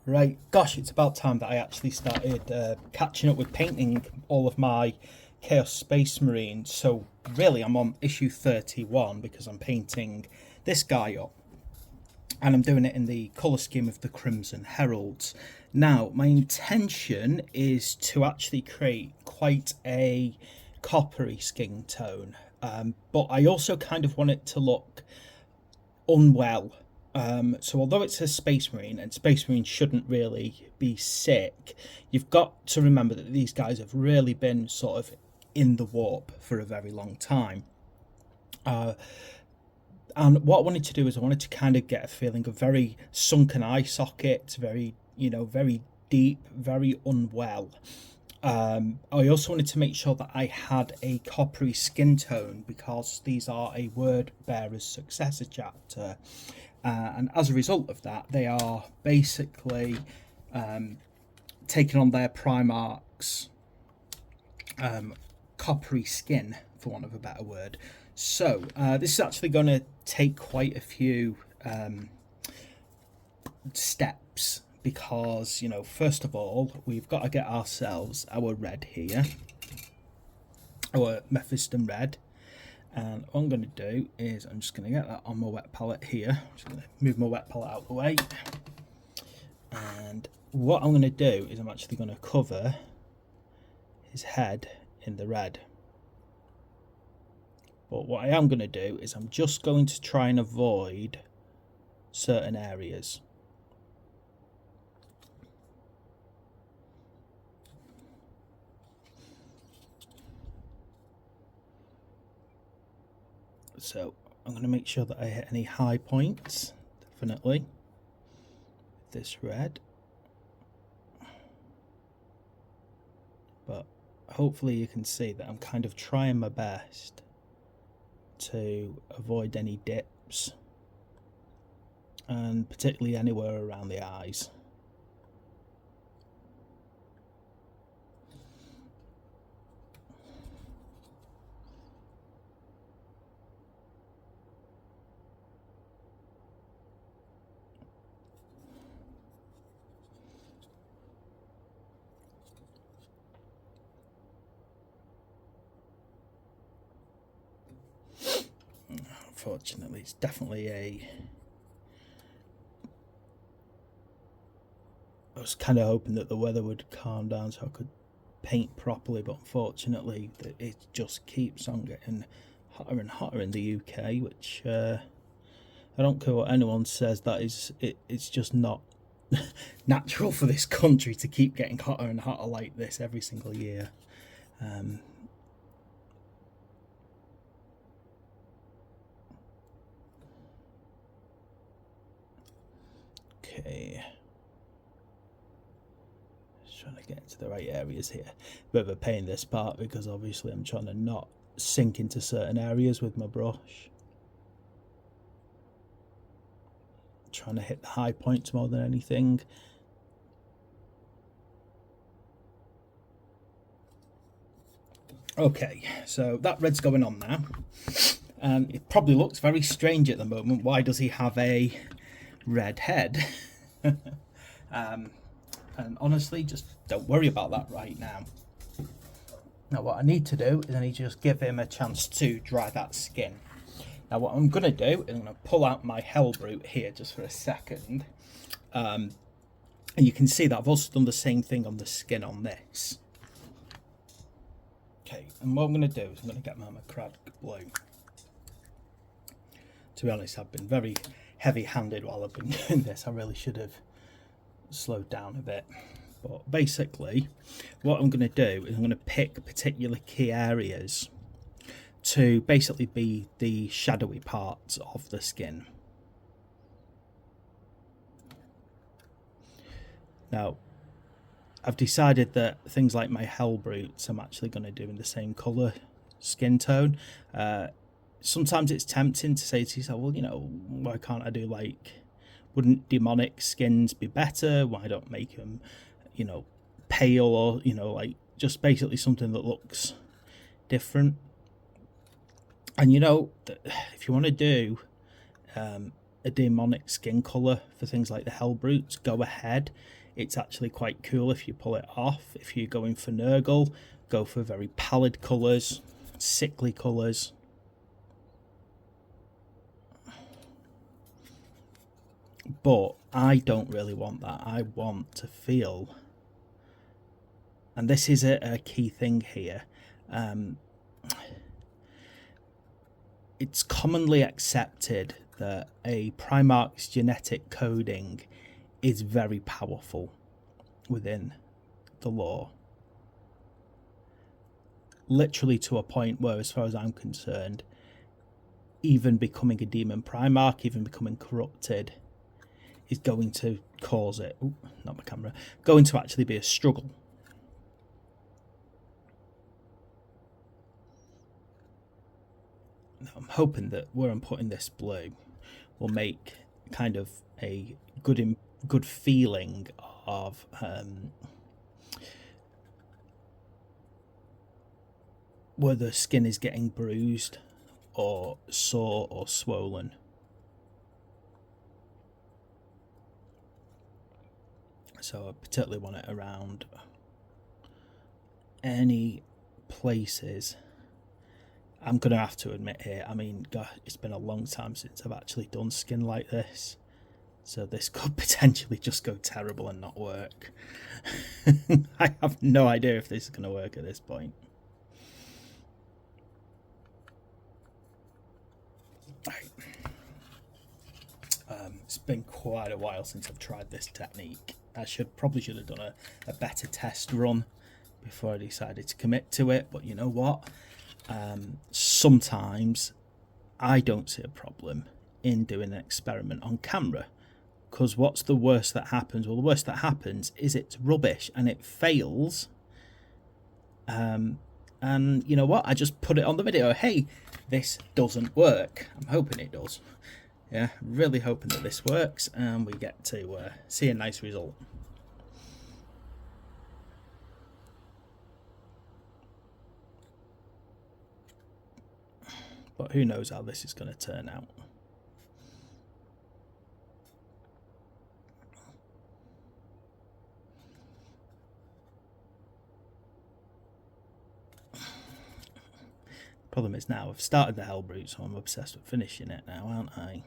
Right, gosh, it's about time that I actually started catching up with painting all of my Chaos Space Marine. So really, I'm on issue 31 because I'm painting this guy up, and I'm doing it in the colour scheme of the Crimson Heralds. Now, my intention is to actually create quite a coppery skin tone, but I also kind of want it to look unwell. So although it's a Space Marine, and Space Marines shouldn't really be sick, you've got to remember that these guys have really been sort of in the warp for a very long time. And what I wanted to do is I wanted to kind of get a feeling of very sunken eye sockets, very, very deep, very unwell. I also wanted to make sure that I had a coppery skin tone because these are a Word Bearer's Successor chapter. And as a result of that, they are basically taking on their Primarch's coppery skin, for want of a better word. So this is actually going to take quite a few steps because, first of all, we've got to get ourselves our red here, our Mephiston red. And what I'm going to do is I'm just going to get that on my wet palette here. I'm just going to move my wet palette out of the way. And what I'm going to do is I'm actually going to cover his head in the red. But what I am going to do is I'm just going to try and avoid certain areas. So I'm going to make sure that I hit any high points, definitely, with this red. But hopefully you can see that I'm kind of trying my best to avoid any dips, and particularly anywhere around the eyes. Unfortunately, it's definitely I was kind of hoping that the weather would calm down so I could paint properly, but unfortunately it just keeps on getting hotter and hotter in the UK, which I don't care what anyone says, that is it's just not natural for this country to keep getting hotter and hotter like this every single year. Okay, just trying to get into the right areas here. Bit of a pain this part because obviously I'm trying to not sink into certain areas with my brush, trying to hit the high points more than anything. Okay, so that red's going on now. It probably looks very strange at the moment. Why does he have a red head? And honestly, just don't worry about that right now. Now what I need to do is I need to just give him a chance to dry that skin. Now what I'm going to do is I'm going to pull out my Hellbrute here just for a second. And you can see that I've also done the same thing on the skin on this. Okay, and what I'm going to do is I'm going to get my Macragge Blue. To be honest, I've been very heavy-handed while I've been doing this. I really should have slowed down a bit. But basically, what I'm going to do is I'm going to pick particular key areas to basically be the shadowy parts of the skin. Now, I've decided that things like my Hellbrutes I'm actually going to do in the same colour skin tone. Sometimes it's tempting to say to yourself, well, why can't I do wouldn't demonic skins be better? Why don't make them, pale, or, just basically something that looks different? And if you want to do a demonic skin colour for things like the Hellbrutes, go ahead. It's actually quite cool if you pull it off. If you're going for Nurgle, go for very pallid colours, sickly colours. But I don't really want that. I want to feel, and this is a key thing here, it's commonly accepted that a Primarch's genetic coding is very powerful within the lore. Literally to a point where, as far as I'm concerned, even becoming a demon Primarch, even becoming corrupted, is going to cause it, ooh, not my camera, going to actually be a struggle. Now, I'm hoping that where I'm putting this blue will make kind of a good feeling of where the skin is getting bruised or sore or swollen. So I particularly want it around any places. I'm going to have to admit here, I mean, God, it's been a long time since I've actually done skin like this. So this could potentially just go terrible and not work. I have no idea if this is going to work at this point. Right. It's been quite a while since I've tried this technique. I probably should have done a better test run before I decided to commit to it. But you know what? Sometimes I don't see a problem in doing an experiment on camera, because what's the worst that happens? Well, the worst that happens is it's rubbish and it fails. And you know what? I just put it on the video. Hey, this doesn't work. I'm hoping it does. Yeah, really hoping that this works and we get to see a nice result. But who knows how this is going to turn out. Problem is now I've started the Hellbrute, so I'm obsessed with finishing it now, aren't I?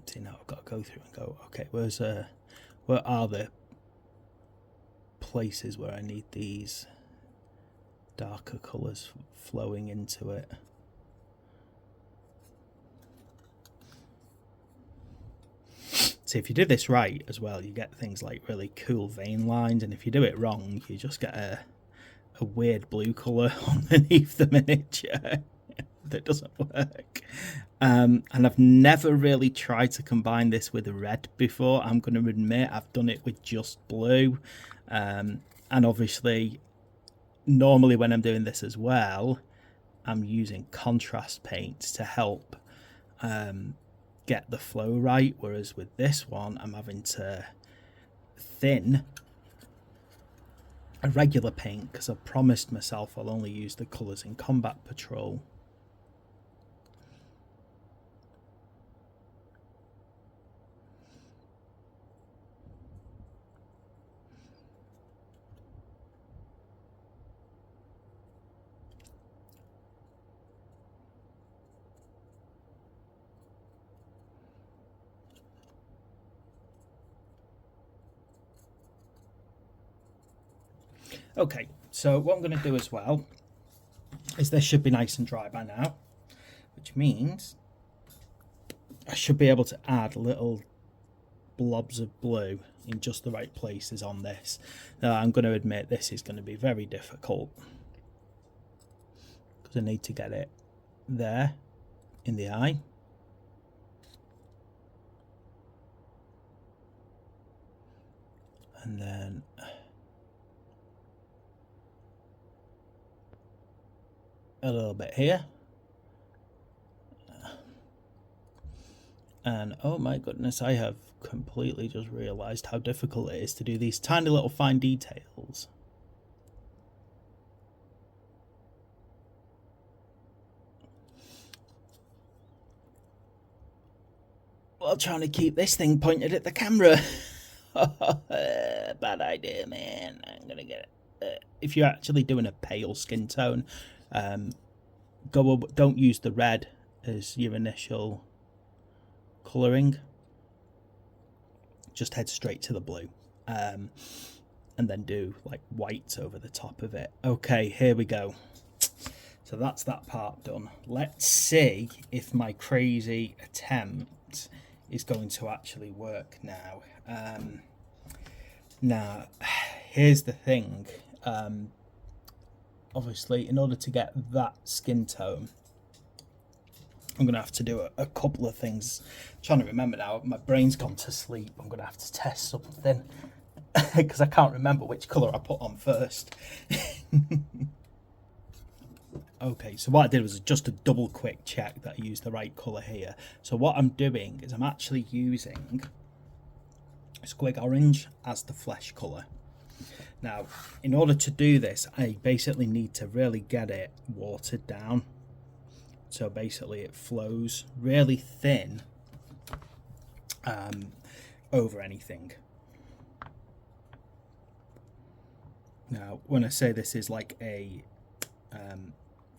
See, now I've got to go through and go, okay, where are the places where I need these darker colours flowing into it? See, if you do this right as well, you get things like really cool vein lines, and if you do it wrong, you just get a weird blue colour underneath the miniature that doesn't work. And I've never really tried to combine this with red before. I'm going to admit I've done it with just blue. And obviously, normally when I'm doing this as well, I'm using contrast paints to help get the flow right, whereas with this one I'm having to thin a regular paint because I promised myself I'll only use the colours in Combat Patrol. Okay, so what I'm going to do as well is this should be nice and dry by now, which means I should be able to add little blobs of blue in just the right places on this. Now, I'm going to admit this is going to be very difficult because I need to get it there in the eye. And then a little bit here, And oh my goodness, I have completely just realized how difficult it is to do these tiny little fine details. While trying to keep this thing pointed at the camera. Bad idea, man. I'm gonna get it. If you're actually doing a pale skin tone, don't use the red as your initial colouring. Just head straight to the blue, and then do like whites over the top of it. Okay, here we go. So that's that part done. Let's see if my crazy attempt is going to actually work now. Now, here's the thing. Obviously, in order to get that skin tone, I'm going to have to do a couple of things. I'm trying to remember now. My brain's gone to sleep. I'm going to have to test something because I can't remember which colour I put on first. Okay, so what I did was just a double quick check that I used the right colour here. So what I'm doing is I'm actually using Squig Orange as the flesh colour. Now, in order to do this, I basically need to really get it watered down. So basically it flows really thin over anything. Now, when I say this is like a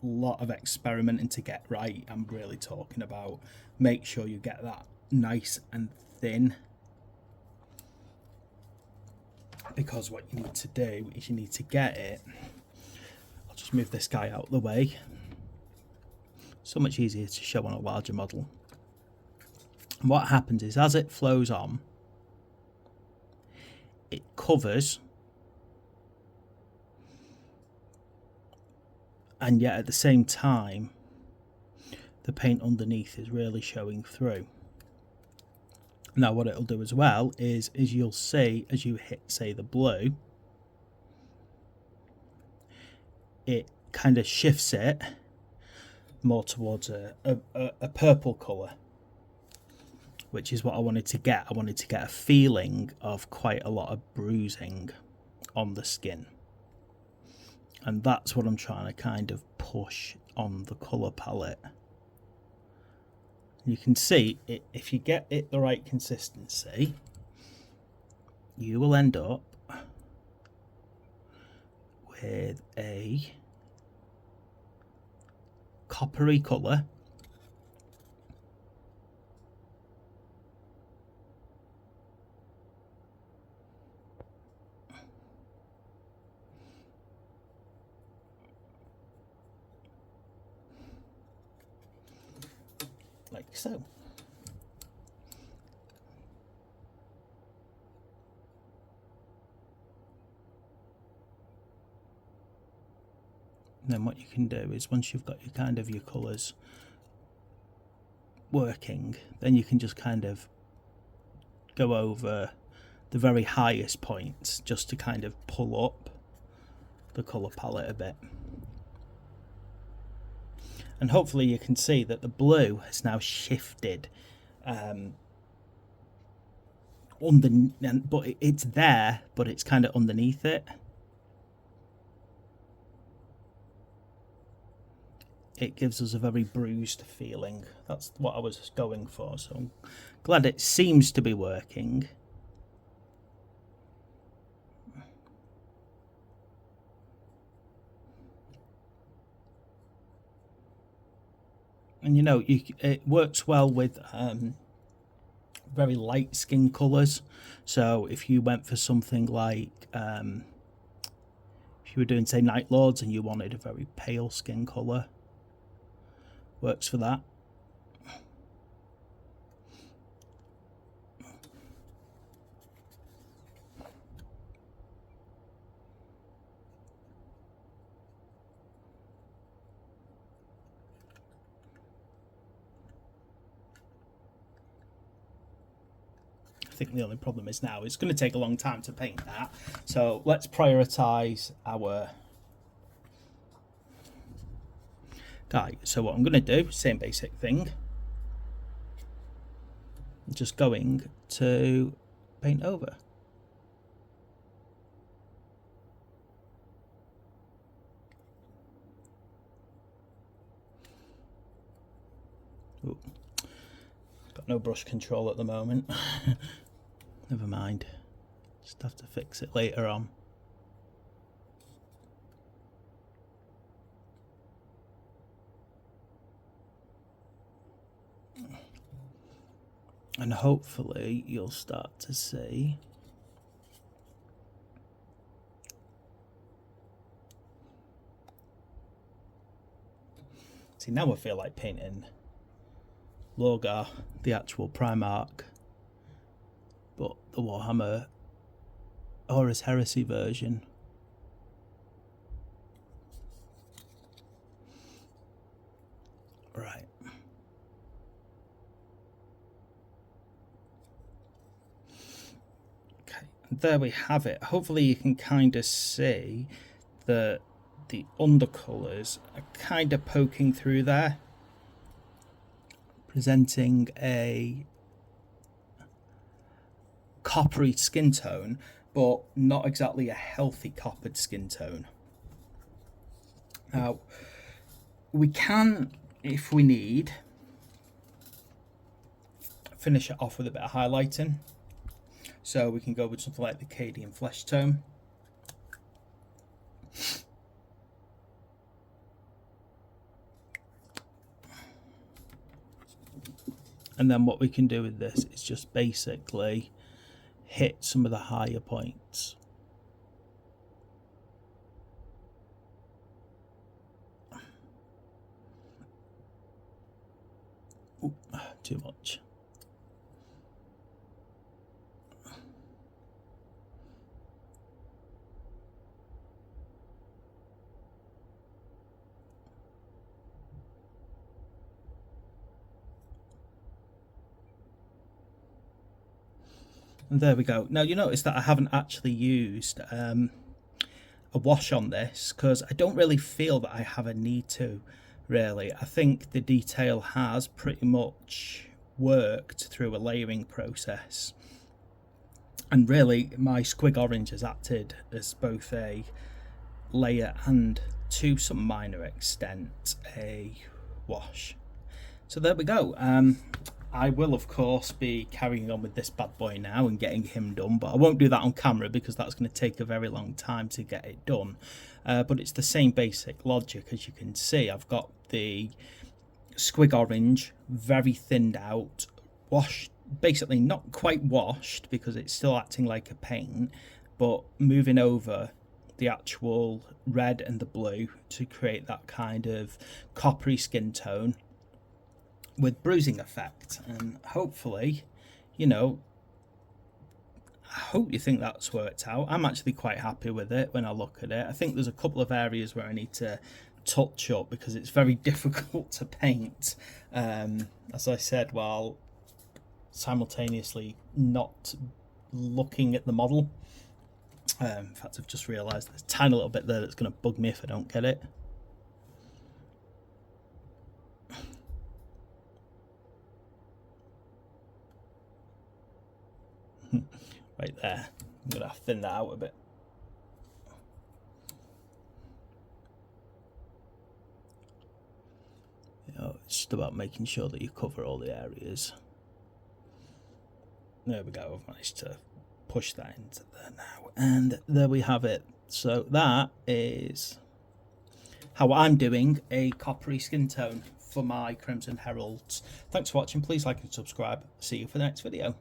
lot of experimenting to get right, I'm really talking about make sure you get that nice and thin, because what you need to do is you need to get it. I'll just move this guy out of the way. So much easier to show on a larger model. And what happens is as it flows on, it covers, and yet at the same time the paint underneath is really showing through. Now what it'll do as well is you'll see as you hit, say, the blue, it kind of shifts it more towards a purple colour, which is what I wanted to get. I wanted to get a feeling of quite a lot of bruising on the skin. And that's what I'm trying to kind of push on the colour palette. You can see, if you get it the right consistency, you will end up with a coppery colour. Like so. Then what you can do is once you've got your kind of your colours working, then you can just kind of go over the very highest points just to kind of pull up the colour palette a bit. And hopefully you can see that the blue has now shifted but it's there, but it's kind of underneath it. It gives us a very bruised feeling. That's what I was going for, so I'm glad it seems to be working. And you know, it works well with very light skin colours. So if you went for something like, if you were doing, say, Night Lords and you wanted a very pale skin colour, works for that. I think the only problem is now it's going to take a long time to paint that, so let's prioritize our guy. So what I'm going to do, same basic thing, just going to paint over. Ooh. Got no brush control at the moment. Never mind. Just have to fix it later on. And hopefully you'll start to see now I feel like painting Lorgar, the actual Primarch, but the Warhammer Horus Heresy version. Right. Okay, there we have it. Hopefully you can kind of see that the undercolours are kind of poking through there, presenting a coppery skin tone, but not exactly a healthy coppered skin tone. Now, we can, if we need, finish it off with a bit of highlighting. So we can go with something like the Cadian Flesh Tone. And then what we can do with this is just basically hit some of the higher points. Ooh, too much. And there we go. Now you notice that I haven't actually used a wash on this because I don't really feel that I have a need to, really. I think the detail has pretty much worked through a layering process. And really my Squig Orange has acted as both a layer and, to some minor extent, a wash. So there we go. I will of course be carrying on with this bad boy now and getting him done, but I won't do that on camera because that's going to take a very long time to get it done. But it's the same basic logic. As you can see, I've got the Squig Orange very thinned out, washed, basically not quite washed because it's still acting like a paint, but moving over the actual red and the blue to create that kind of coppery skin tone with bruising effect. And hopefully, you know, I hope you think that's worked out. I'm actually quite happy with it when I look at it. I think there's a couple of areas where I need to touch up because it's very difficult to paint, as I said, while simultaneously not looking at the model. In fact, I've just realised there's a tiny little bit there that's going to bug me if I don't get it. Right there. I'm going to thin that out a bit. You know, it's just about making sure that you cover all the areas. There we go. I've managed to push that into there now. And there we have it. So that is how I'm doing a coppery skin tone for my Crimson Heralds. Thanks for watching. Please like and subscribe. See you for the next video.